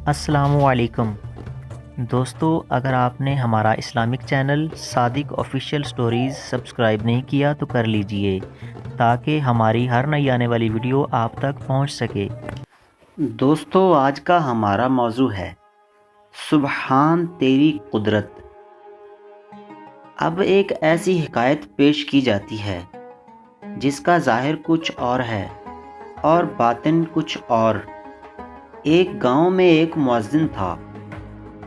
السلام علیکم دوستو، اگر آپ نے ہمارا اسلامک چینل صادق آفیشیل سٹوریز سبسکرائب نہیں کیا تو کر لیجئے تاکہ ہماری ہر نئی آنے والی ویڈیو آپ تک پہنچ سکے۔ دوستو، آج کا ہمارا موضوع ہے سبحان تیری قدرت۔ اب ایک ایسی حکایت پیش کی جاتی ہے جس کا ظاہر کچھ اور ہے اور باطن کچھ اور۔ ایک گاؤں میں ایک مؤذن تھا۔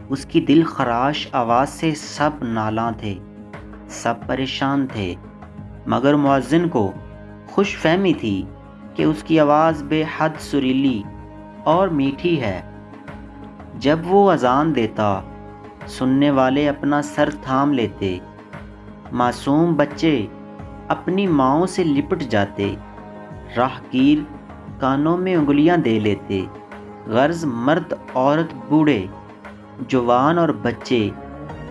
اس کی دل خراش آواز سے سب نالاں تھے، سب پریشان تھے، مگر مؤذن کو خوش فہمی تھی کہ اس کی آواز بے حد سریلی اور میٹھی ہے۔ جب وہ اذان دیتا، سننے والے اپنا سر تھام لیتے، معصوم بچے اپنی ماؤں سے لپٹ جاتے، راہگیر کانوں میں انگلیاں دے لیتے، غرض مرد عورت بوڑھے جوان اور بچے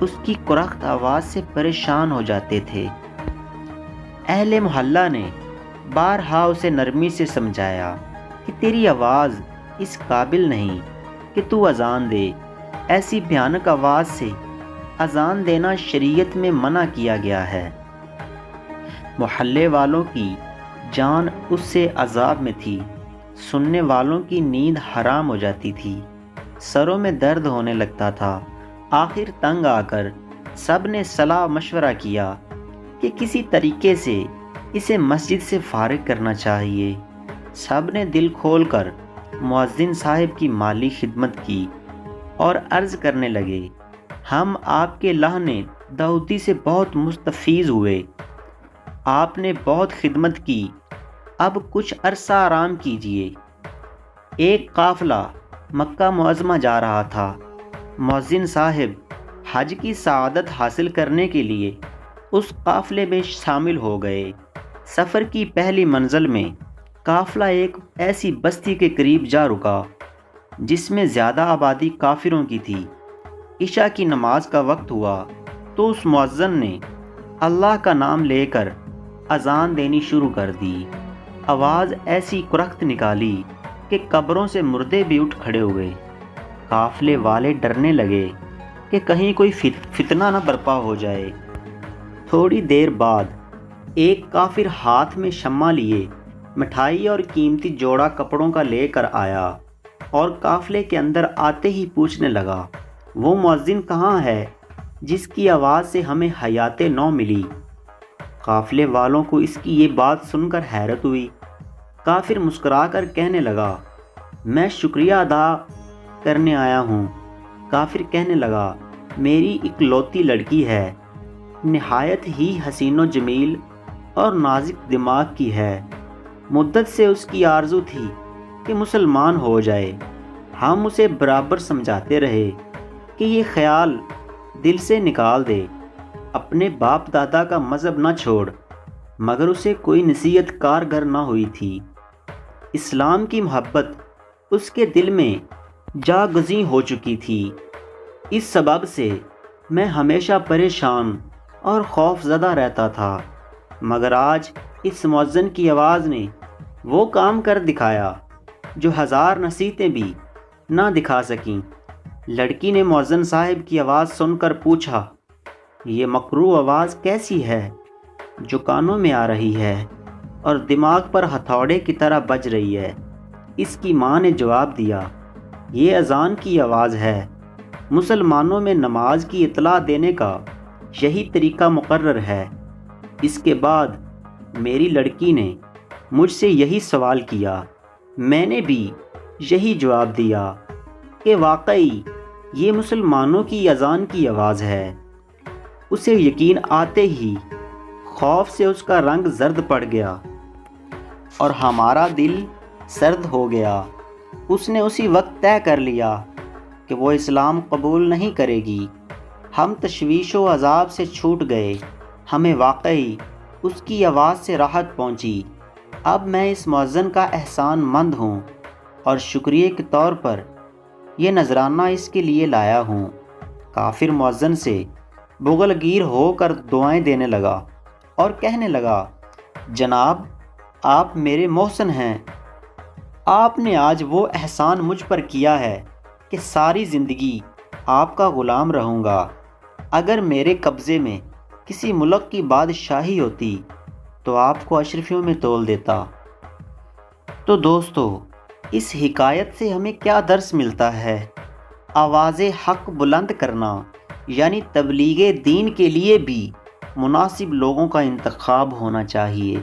اس کی کرخت آواز سے پریشان ہو جاتے تھے۔ اہل محلہ نے بارہا اسے نرمی سے سمجھایا کہ تیری آواز اس قابل نہیں کہ تو اذان دے، ایسی بھیانک آواز سے اذان دینا شریعت میں منع کیا گیا ہے۔ محلے والوں کی جان اس سے عذاب میں تھی، سننے والوں کی نیند حرام ہو جاتی تھی، سروں میں درد ہونے لگتا تھا۔ آخر تنگ آ کر سب نے صلاح مشورہ کیا کہ کسی طریقے سے اسے مسجد سے فارغ کرنا چاہیے۔ سب نے دل کھول کر مؤذن صاحب کی مالی خدمت کی اور عرض کرنے لگے، ہم آپ کے لہن داؤدی سے بہت مستفیض ہوئے، آپ نے بہت خدمت کی، اب کچھ عرصہ آرام کیجیے۔ ایک قافلہ مکہ معظمہ جا رہا تھا۔ مؤذن صاحب حج کی سعادت حاصل کرنے کے لیے اس قافلے میں شامل ہو گئے۔ سفر کی پہلی منزل میں قافلہ ایک ایسی بستی کے قریب جا رکا جس میں زیادہ آبادی کافروں کی تھی۔ عشاء کی نماز کا وقت ہوا تو اس مؤذن نے اللہ کا نام لے کر اذان دینی شروع کر دی۔ آواز ایسی کرخت نکالی کہ قبروں سے مردے بھی اٹھ کھڑے ہوئے۔ قافلے والے ڈرنے لگے کہ کہیں کوئی فتنہ نہ برپا ہو جائے۔ تھوڑی دیر بعد ایک کافر ہاتھ میں شمع لیے مٹھائی اور قیمتی جوڑا کپڑوں کا لے کر آیا اور قافلے کے اندر آتے ہی پوچھنے لگا، وہ مؤذن کہاں ہے جس کی آواز سے ہمیں حیات نو ملی؟ قافلے والوں کو اس کی یہ بات سن کر حیرت ہوئی۔ کافر مسکرا کر کہنے لگا، میں شکریہ ادا کرنے آیا ہوں۔ کافر کہنے لگا، میری اکلوتی لڑکی ہے، نہایت ہی حسین و جمیل اور نازک دماغ کی ہے، مدت سے اس کی آرزو تھی کہ مسلمان ہو جائے۔ ہم اسے برابر سمجھاتے رہے کہ یہ خیال دل سے نکال دے، اپنے باپ دادا کا مذہب نہ چھوڑ، مگر اسے کوئی نصیحت کارگر نہ ہوئی تھی۔ اسلام کی محبت اس کے دل میں جاگزیں ہو چکی تھی۔ اس سبب سے میں ہمیشہ پریشان اور خوف زدہ رہتا تھا، مگر آج اس مؤذن کی آواز نے وہ کام کر دکھایا جو ہزار نصیحتیں بھی نہ دکھا سکیں۔ لڑکی نے مؤذن صاحب کی آواز سن کر پوچھا، یہ مکروہ آواز کیسی ہے جو کانوں میں آ رہی ہے اور دماغ پر ہتھوڑے کی طرح بج رہی ہے؟ اس کی ماں نے جواب دیا، یہ اذان کی آواز ہے، مسلمانوں میں نماز کی اطلاع دینے کا یہی طریقہ مقرر ہے۔ اس کے بعد میری لڑکی نے مجھ سے یہی سوال کیا، میں نے بھی یہی جواب دیا کہ واقعی یہ مسلمانوں کی اذان کی آواز ہے۔ اسے یقین آتے ہی خوف سے اس کا رنگ زرد پڑ گیا اور ہمارا دل سرد ہو گیا۔ اس نے اسی وقت طے کر لیا کہ وہ اسلام قبول نہیں کرے گی۔ ہم تشویش و عذاب سے چھوٹ گئے، ہمیں واقعی اس کی آواز سے راحت پہنچی۔ اب میں اس مؤذن کا احسان مند ہوں اور شکریہ کے طور پر یہ نذرانہ اس کے لیے لایا ہوں۔ کافر مؤذن سے بغل گیر ہو کر دعائیں دینے لگا اور کہنے لگا، جناب آپ میرے محسن ہیں، آپ نے آج وہ احسان مجھ پر کیا ہے کہ ساری زندگی آپ کا غلام رہوں گا۔ اگر میرے قبضے میں کسی ملک کی بادشاہی ہوتی تو آپ کو اشرفیوں میں تول دیتا۔ تو دوستو، اس حکایت سے ہمیں کیا درس ملتا ہے؟ آواز حق بلند کرنا یعنی تبلیغ دین کے لیے بھی مناسب لوگوں کا انتخاب ہونا چاہیے۔